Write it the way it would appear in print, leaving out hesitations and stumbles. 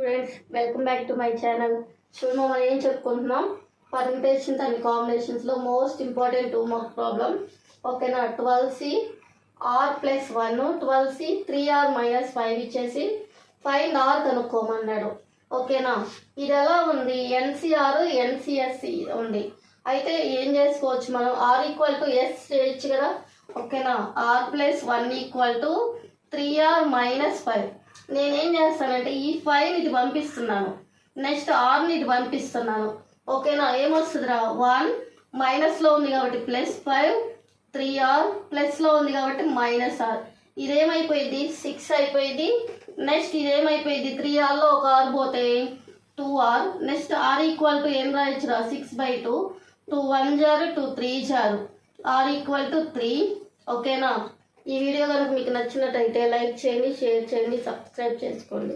Students welcome back to my channel. చూడండి మనం ఏం చెప్పుకుంటున్నాం, పర్మిటేషన్స్ అండ్ కాంబినేషన్స్లో మోస్ట్ ఇంపార్టెంట్ 2 మార్క్ ప్రాబ్లం. ఓకేనా, 12C are plus 1 12C 3R minus 5 ఇచ్చేసి ఫైండ్ ఆర్ కనుక్కోమన్నాడు. ఓకేనా, ఇది ఎలా ఉంది, ఎన్సిఆర్ ఎన్సిఎస్సి ఉంది. అయితే ఏం చేసుకోవచ్చు మనం, ఆర్ ఈక్వల్ టు ఎస్ చేయొచ్చు కదా. ఓకేనా, R plus 1 equal to 3R minus 5. నేనేం చేస్తానంటే ఈ 5 ఇటు పంపిస్తున్నాను, నెక్స్ట్ ఆర్ని ఇటు పంపిస్తున్నాను. ఓకేనా, ఏమొస్తుందిరా 1 మైనస్లో ఉంది కాబట్టి ప్లస్ 5 3R ప్లస్లో ఉంది కాబట్టి మైనస్ ఆర్. ఇదేమైపోయింది 6 అయిపోయింది. నెక్స్ట్ ఇదేమైపోయింది 3Rలో ఒక ఆర్ పోతే 2R. Next are equal to ఏం రాయొచ్చురా 6/2 2 1 జారు 2 3 జారు ఆర్ ఈక్వల్ టు 3. ఓకేనా, ఈ వీడియో కనుక మీకు నచ్చినట్టయితే లైక్ చేయండి, షేర్ చేయండి, సబ్స్క్రైబ్ చేసుకోండి.